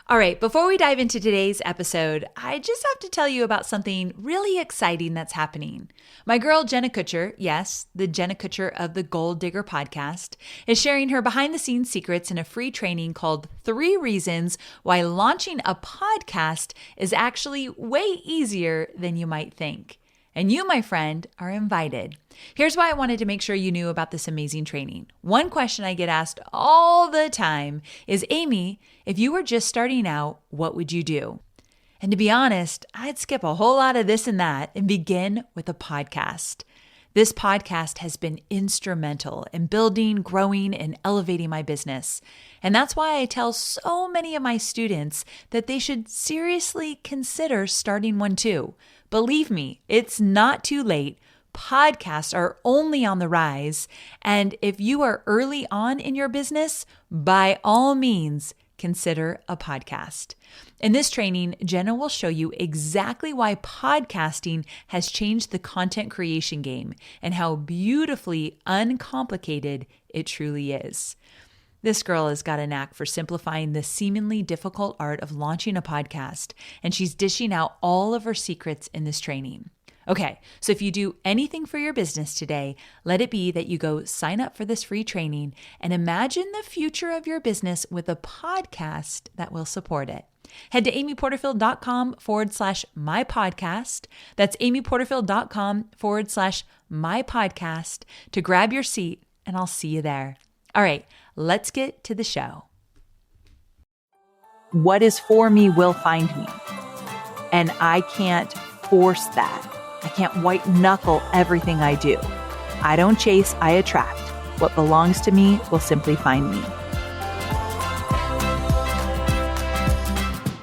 All right, before we dive into today's episode, I just have to tell you about something really exciting that's happening. My girl, Jenna Kutcher, yes, the Jenna Kutcher of the Gold Digger podcast, is sharing her behind-the-scenes secrets in a free training called 3 Reasons Why Launching a Podcast is Actually Way Easier Than You Might Think. And you, my friend, are invited. Here's why I wanted to make sure you knew about this amazing training. One question I get asked all the time is, Amy, if you were just starting out, what would you do? And to be honest, I'd skip a whole lot of this and that and begin with a podcast. This podcast has been instrumental in building, growing, and elevating my business. And that's why I tell so many of my students that they should seriously consider starting one too. Believe me, it's not too late. Podcasts are only on the rise. And if you are early on in your business, by all means, consider a podcast. In this training, Jenna will show you exactly why podcasting has changed the content creation game and how beautifully uncomplicated it truly is. This girl has got a knack for simplifying the seemingly difficult art of launching a podcast, and she's dishing out all of her secrets in this training. Okay, so if you do anything for your business today, let it be that you go sign up for this free training and imagine the future of your business with a podcast that will support it. Head to amyporterfield.com/mypodcast. That's amyporterfield.com/mypodcast to grab your seat, and I'll see you there. All right, let's get to the show. What is for me will find me. And I can't force that. I can't white knuckle everything I do. I don't chase, I attract. What belongs to me will simply find me.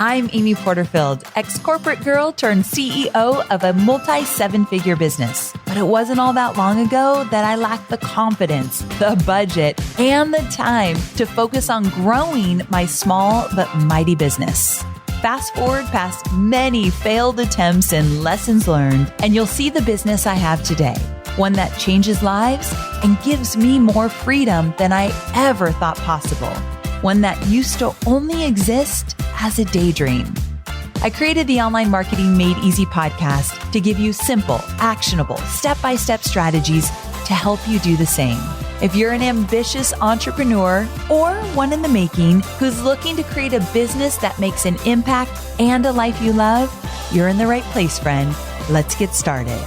I'm Amy Porterfield, ex-corporate girl turned CEO of a multi-7-figure business. But it wasn't all that long ago that I lacked the confidence, the budget, and the time to focus on growing my small but mighty business. Fast forward past many failed attempts and lessons learned, and you'll see the business I have today. One that changes lives and gives me more freedom than I ever thought possible. One that used to only exist as a daydream. I created the Online Marketing Made Easy podcast to give you simple, actionable, step-by-step strategies to help you do the same. If you're an ambitious entrepreneur or one in the making who's looking to create a business that makes an impact and a life you love, you're in the right place, friend. Let's get started.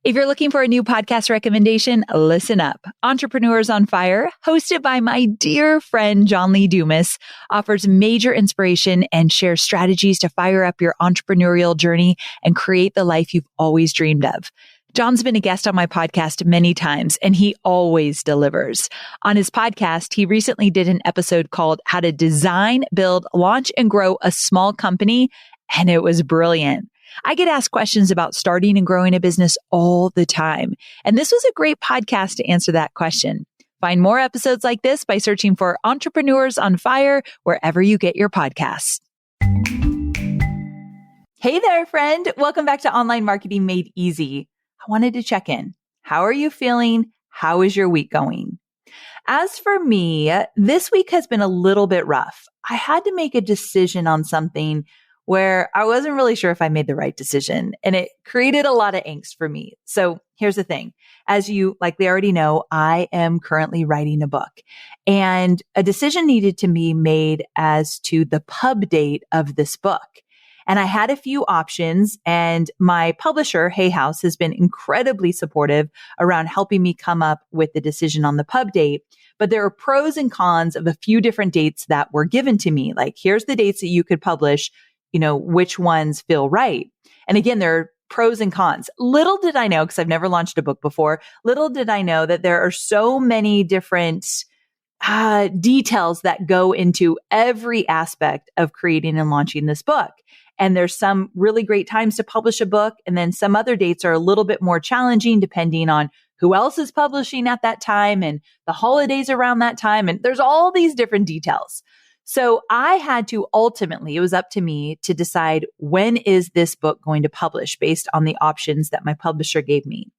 If you're looking for a new podcast recommendation, listen up. Entrepreneurs on Fire, hosted by my dear friend John Lee Dumas, offers major inspiration and shares strategies to fire up your entrepreneurial journey and create the life you've always dreamed of. John's been a guest on my podcast many times, and he always delivers. On his podcast, he recently did an episode called How to Design, Build, Launch, and Grow a Small Company, and it was brilliant. I get asked questions about starting and growing a business all the time. And this was a great podcast to answer that question. Find more episodes like this by searching for Entrepreneurs on Fire wherever you get your podcasts. Hey there, friend. Welcome back to Online Marketing Made Easy. I wanted to check in. How are you feeling? How is your week going? As for me, this week has been a little bit rough. I had to make a decision on something where I wasn't really sure if I made the right decision, and it created a lot of angst for me. So here's the thing. As you likely already know, I am currently writing a book, and a decision needed to be made as to the pub date of this book. And I had a few options, and my publisher, Hay House, has been incredibly supportive around helping me come up with the decision on the pub date. But there are pros and cons of a few different dates that were given to me. Like, here's the dates that you could publish. Which ones feel right. And again, there are pros and cons. Little did I know, because I've never launched a book before, little did I know that there are so many different details that go into every aspect of creating and launching this book. And there's some really great times to publish a book. And then some other dates are a little bit more challenging depending on who else is publishing at that time and the holidays around that time. And there's all these different details. So I had to ultimately, it was up to me to decide when is this book going to publish based on the options that my publisher gave me.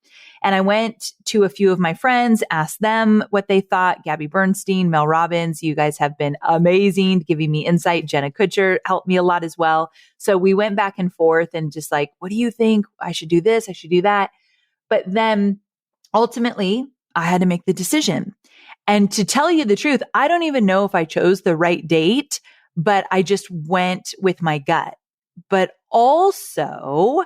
And I went to a few of my friends, asked them what they thought. Gabby Bernstein, Mel Robbins, you guys have been amazing, giving me insight. Jenna Kutcher helped me a lot as well. So we went back and forth and just like, what do you think? I should do this. I should do that. But then ultimately, I had to make the decision. And to tell you the truth, I don't even know if I chose the right date, but I just went with my gut. But also,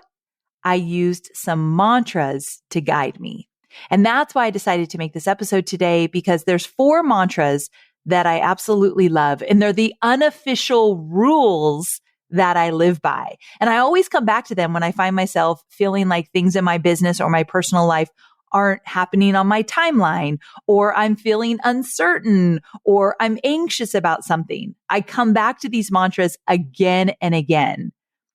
I used some mantras to guide me. And that's why I decided to make this episode today, because there's 4 mantras that I absolutely love. And they're the unofficial rules that I live by. And I always come back to them when I find myself feeling like things in my business or my personal life aren't happening on my timeline, or I'm feeling uncertain, or I'm anxious about something. I come back to these mantras again and again.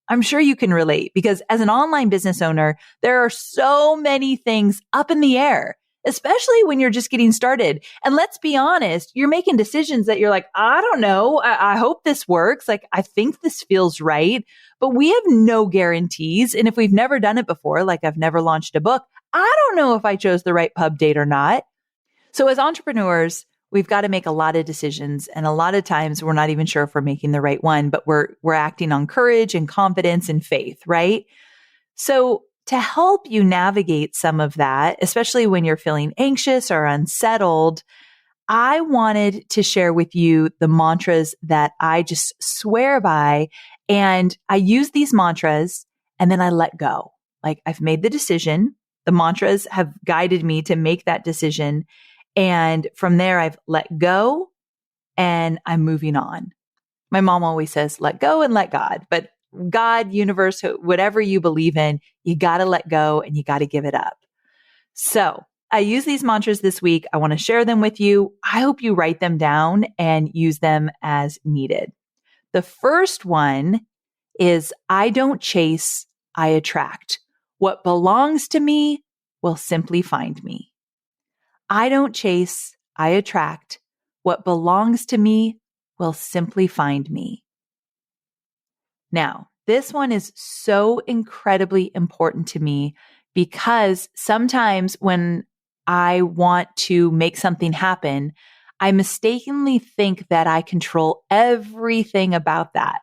I'm sure you can relate, because as an online business owner, there are so many things up in the air, especially when you're just getting started. And let's be honest, you're making decisions that you're like, I don't know. I hope this works. Like, I think this feels right, but we have no guarantees. And if we've never done it before, like I've never launched a book, I don't know if I chose the right pub date or not. So as entrepreneurs, we've got to make a lot of decisions. And a lot of times we're not even sure if we're making the right one, but we're acting on courage and confidence and faith, right? So to help you navigate some of that, especially when you're feeling anxious or unsettled, I wanted to share with you the mantras that I just swear by. And I use these mantras and then I let go. Like, I've made the decision. The mantras have guided me to make that decision. And from there, I've let go and I'm moving on. My mom always says, let go and let God. But God, universe, whatever you believe in, you got to let go and you got to give it up. So I use these mantras this week. I want to share them with you. I hope you write them down and use them as needed. The first one is, I don't chase, I attract. What belongs to me will simply find me. I don't chase, I attract. What belongs to me will simply find me. Now, this one is so incredibly important to me, because sometimes when I want to make something happen, I mistakenly think that I control everything about that.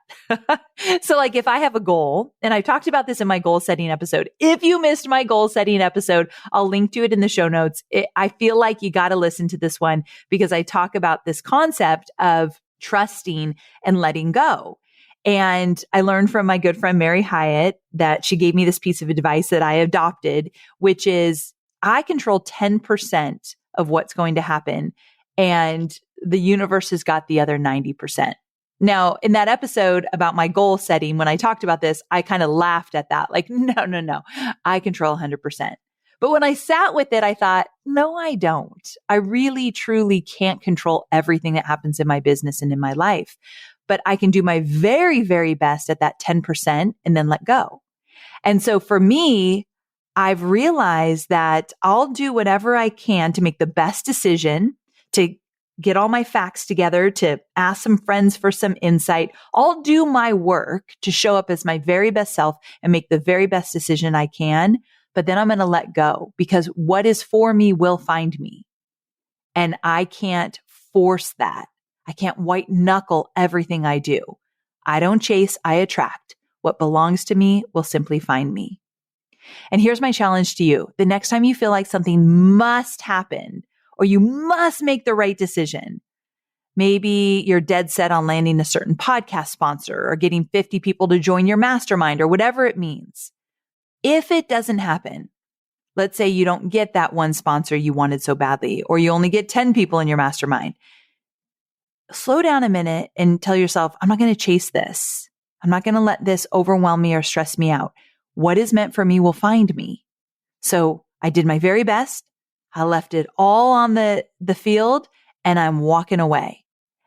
So like, if I have a goal, and I talked about this in my goal setting episode, if you missed my goal setting episode, I'll link to it in the show notes. I feel like you got to listen to this one, because I talk about this concept of trusting and letting go. And I learned from my good friend, Mary Hyatt, that she gave me this piece of advice that I adopted, which is, I control 10% of what's going to happen, and the universe has got the other 90%. Now, in that episode about my goal setting, when I talked about this, I kind of laughed at that. Like, no, I control 100%. But when I sat with it, I thought, no, I don't. I really, truly can't control everything that happens in my business and in my life. But I can do my very, very best at that 10% and then let go. And so for me, I've realized that I'll do whatever I can to make the best decision, to get all my facts together, to ask some friends for some insight. I'll do my work to show up as my very best self and make the very best decision I can. But then I'm going to let go, because what is for me will find me. And I can't force that. I can't white knuckle everything I do. I don't chase, I attract. What belongs to me will simply find me. And here's my challenge to you. The next time you feel like something must happen, or you must make the right decision, maybe you're dead set on landing a certain podcast sponsor or getting 50 people to join your mastermind or whatever it means. If it doesn't happen, let's say you don't get that one sponsor you wanted so badly, or you only get 10 people in your mastermind. Slow down a minute and tell yourself, I'm not going to chase this. I'm not going to let this overwhelm me or stress me out. What is meant for me will find me. So I did my very best. I left it all on the field, and I'm walking away.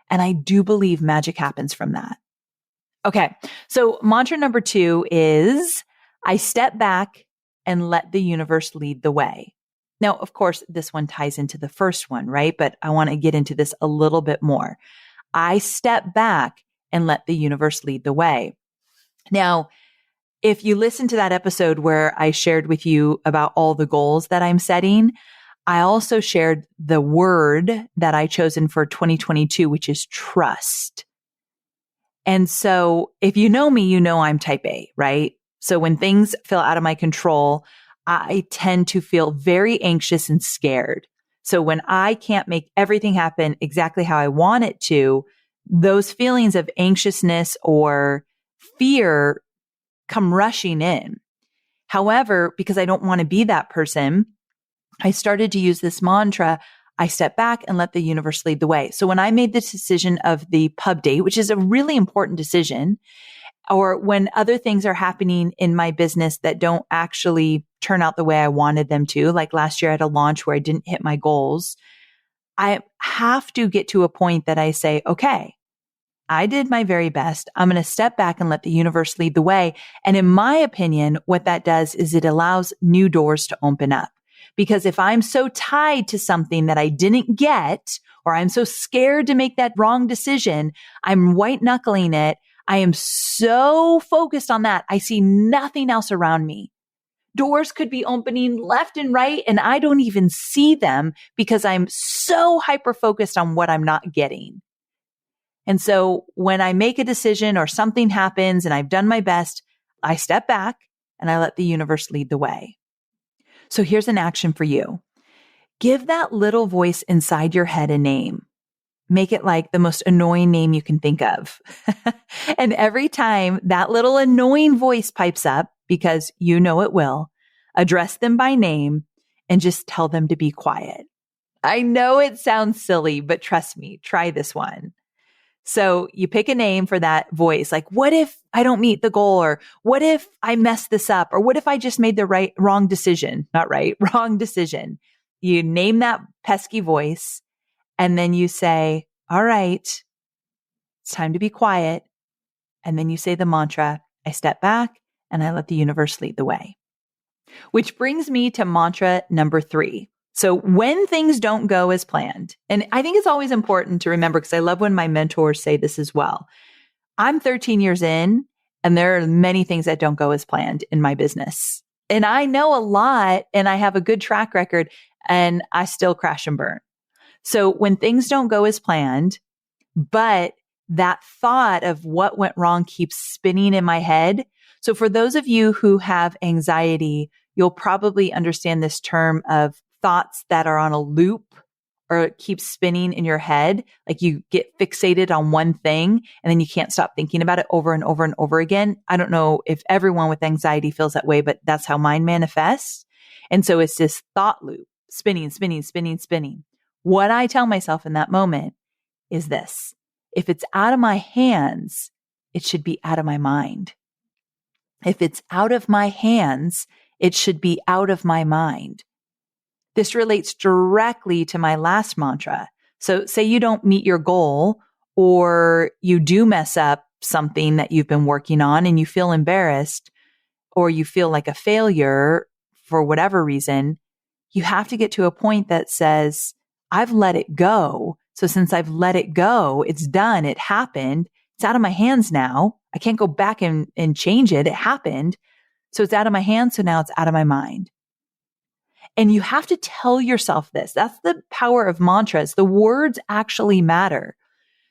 And I do believe magic happens from that. Okay. So mantra number 2 is, I step back and let the universe lead the way. Now, of course, this one ties into the first one, right? But I want to get into this a little bit more. I step back and let the universe lead the way. Now, If you listen to that episode where I shared with you about all the goals that I'm setting, I also shared the word that I chosen for 2022, which is trust. And so if you know me, you know I'm type A, right? So when things feel out of my control, I tend to feel very anxious and scared. So when I can't make everything happen exactly how I want it to, those feelings of anxiousness or fear come rushing in. However, because I don't want to be that person, I started to use this mantra. I step back and let the universe lead the way. So when I made this decision of the pub date, which is a really important decision, or when other things are happening in my business that don't actually turn out the way I wanted them to, like last year I had a launch where I didn't hit my goals, I have to get to a point that I say, okay, I did my very best. I'm going to step back and let the universe lead the way. And in my opinion, what that does is it allows new doors to open up. Because if I'm so tied to something that I didn't get, or I'm so scared to make that wrong decision, I'm white knuckling it. I am so focused on that. I see nothing else around me. Doors could be opening left and right, and I don't even see them because I'm so hyper focused on what I'm not getting. And so when I make a decision or something happens and I've done my best, I step back and I let the universe lead the way. So here's an action for you. Give that little voice inside your head a name. Make it like the most annoying name you can think of. And every time that little annoying voice pipes up, because you know it will, address them by name and just tell them to be quiet. I know it sounds silly, but trust me, try this one. So you pick a name for that voice, like, what if I don't meet the goal? Or what if I mess this up? Or what if I just made the wrong decision? Not right, wrong decision. You name that pesky voice and then you say, all right, it's time to be quiet. And then you say the mantra, I step back and I let the universe lead the way. Which brings me to mantra number 3. So when things don't go as planned, and I think it's always important to remember, because I love when my mentors say this as well. I'm 13 years in, and there are many things that don't go as planned in my business. And I know a lot, and I have a good track record, and I still crash and burn. So when things don't go as planned, but that thought of what went wrong keeps spinning in my head. So for those of you who have anxiety, you'll probably understand this term of thoughts that are on a loop or keep spinning in your head. Like you get fixated on one thing and then you can't stop thinking about it over and over and over again. I don't know if everyone with anxiety feels that way, but that's how mine manifests. And so it's this thought loop, spinning, spinning, spinning, spinning. What I tell myself in that moment is this: if it's out of my hands, it should be out of my mind. If it's out of my hands, it should be out of my mind. This relates directly to my last mantra. So say you don't meet your goal or you do mess up something that you've been working on and you feel embarrassed or you feel like a failure for whatever reason, you have to get to a point that says, I've let it go. So since I've let it go, it's done. It happened. It's out of my hands now. I can't go back and change it. It happened. So it's out of my hands. So now it's out of my mind. And you have to tell yourself this. That's the power of mantras. The words actually matter.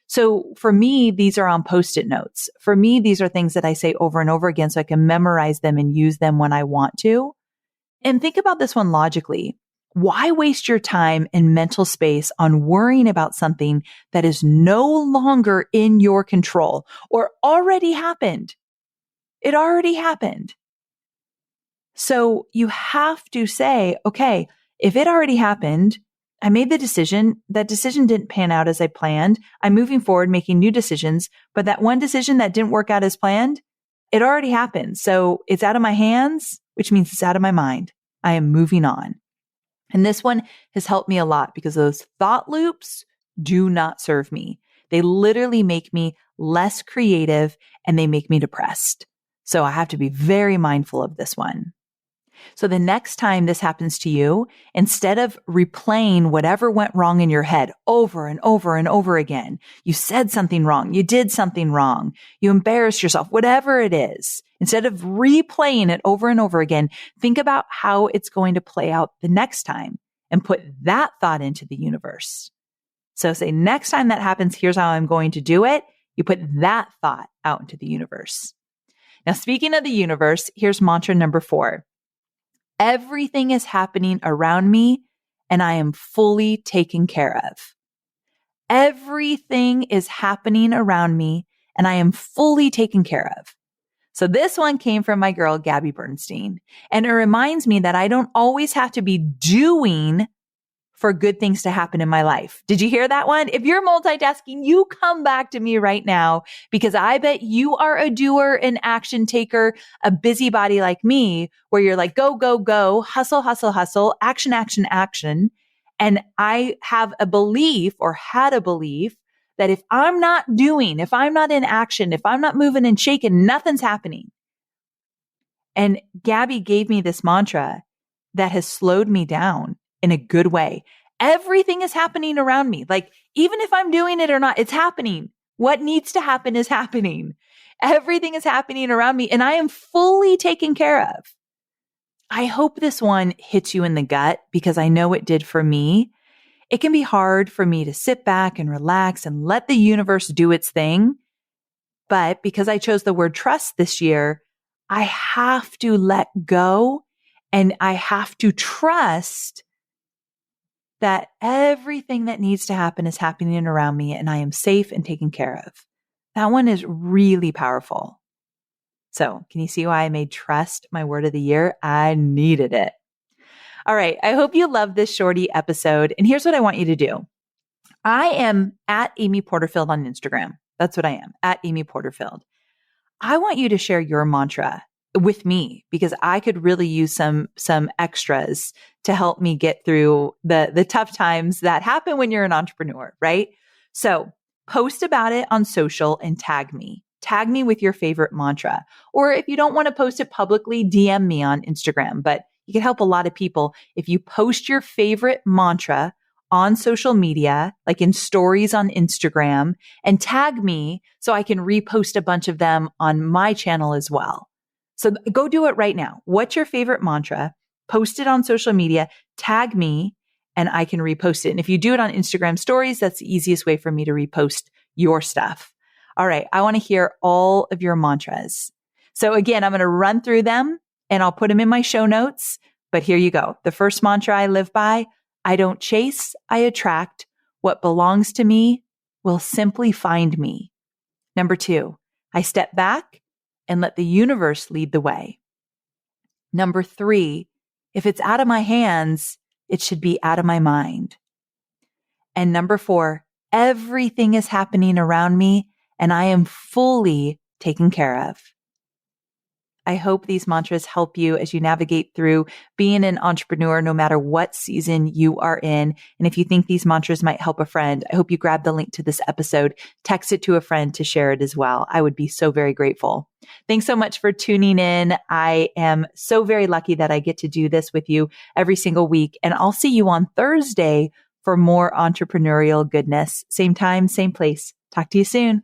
So for me, these are on Post-it notes. For me, these are things that I say over and over again so I can memorize them and use them when I want to. And think about this one logically. Why waste your time and mental space on worrying about something that is no longer in your control or already happened? It already happened. So you have to say, okay, if it already happened, I made the decision. That decision didn't pan out as I planned. I'm moving forward, making new decisions. But that one decision that didn't work out as planned, it already happened. So it's out of my hands, which means it's out of my mind. I am moving on. And this one has helped me a lot because those thought loops do not serve me. They literally make me less creative and they make me depressed. So I have to be very mindful of this one. So the next time this happens to you, instead of replaying whatever went wrong in your head over and over and over again, you said something wrong, you did something wrong, you embarrassed yourself, whatever it is, instead of replaying it over and over again, think about how it's going to play out the next time and put that thought into the universe. So say, next time that happens, here's how I'm going to do it. You put that thought out into the universe. Now, speaking of the universe, here's mantra number 4. Everything is happening around me and I am fully taken care of. Everything is happening around me and I am fully taken care of. So this one came from my girl, Gabby Bernstein. And it reminds me that I don't always have to be doing for good things to happen in my life. Did you hear that one? If you're multitasking, you come back to me right now, because I bet you are a doer, an action taker, a busybody like me, where you're like, go, go, go, hustle, hustle, hustle, action, action, action. And I have a belief, or had a belief, that if I'm not doing, if I'm not in action, if I'm not moving and shaking, nothing's happening. And Gabby gave me this mantra that has slowed me down in a good way. Everything is happening around me. Like, even if I'm doing it or not, it's happening. What needs to happen is happening. Everything is happening around me and I am fully taken care of. I hope this one hits you in the gut, because I know it did for me. It can be hard for me to sit back and relax and let the universe do its thing. But because I chose the word trust this year, I have to let go and I have to trust that everything that needs to happen is happening around me and I am safe and taken care of. That one is really powerful. So can you see why I made trust my word of the year? I needed it. All right. I hope you love this shorty episode. And here's what I want you to do. I am at Amy Porterfield on Instagram. That's what I am, at Amy Porterfield. I want you to share your mantra with me, because I could really use some extras to help me get through the tough times that happen when you're an entrepreneur, right? So post about it on social and tag me. Tag me with your favorite mantra. Or if you don't want to post it publicly, DM me on Instagram. But you can help a lot of people if you post your favorite mantra on social media, like in stories on Instagram, and tag me so I can repost a bunch of them on my channel as well. So go do it right now. What's your favorite mantra? Post it on social media, tag me, and I can repost it. And if you do it on Instagram stories, that's the easiest way for me to repost your stuff. All right. I want to hear all of your mantras. So again, I'm going to run through them and I'll put them in my show notes. But here you go. The first mantra I live by: I don't chase, I attract. What belongs to me will simply find me. Number 2, I step back and let the universe lead the way. Number 3, if it's out of my hands, it should be out of my mind. And number 4, everything is happening around me and I am fully taken care of. I hope these mantras help you as you navigate through being an entrepreneur, no matter what season you are in. And if you think these mantras might help a friend, I hope you grab the link to this episode, text it to a friend to share it as well. I would be so very grateful. Thanks so much for tuning in. I am so very lucky that I get to do this with you every single week. And I'll see you on Thursday for more entrepreneurial goodness. Same time, same place. Talk to you soon.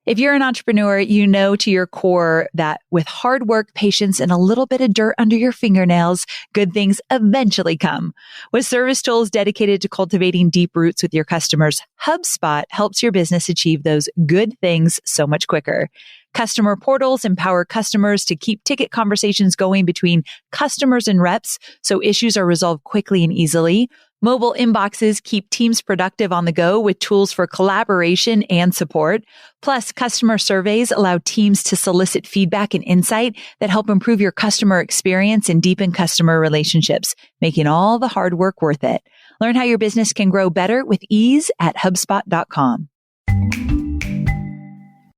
If you're an entrepreneur, you know to your core that with hard work, patience, and a little bit of dirt under your fingernails, good things eventually come. With service tools dedicated to cultivating deep roots with your customers, HubSpot helps your business achieve those good things so much quicker. Customer portals empower customers to keep ticket conversations going between customers and reps, so issues are resolved quickly and easily. Mobile inboxes keep teams productive on the go with tools for collaboration and support. Plus, customer surveys allow teams to solicit feedback and insight that help improve your customer experience and deepen customer relationships, making all the hard work worth it. Learn how your business can grow better with ease at HubSpot.com.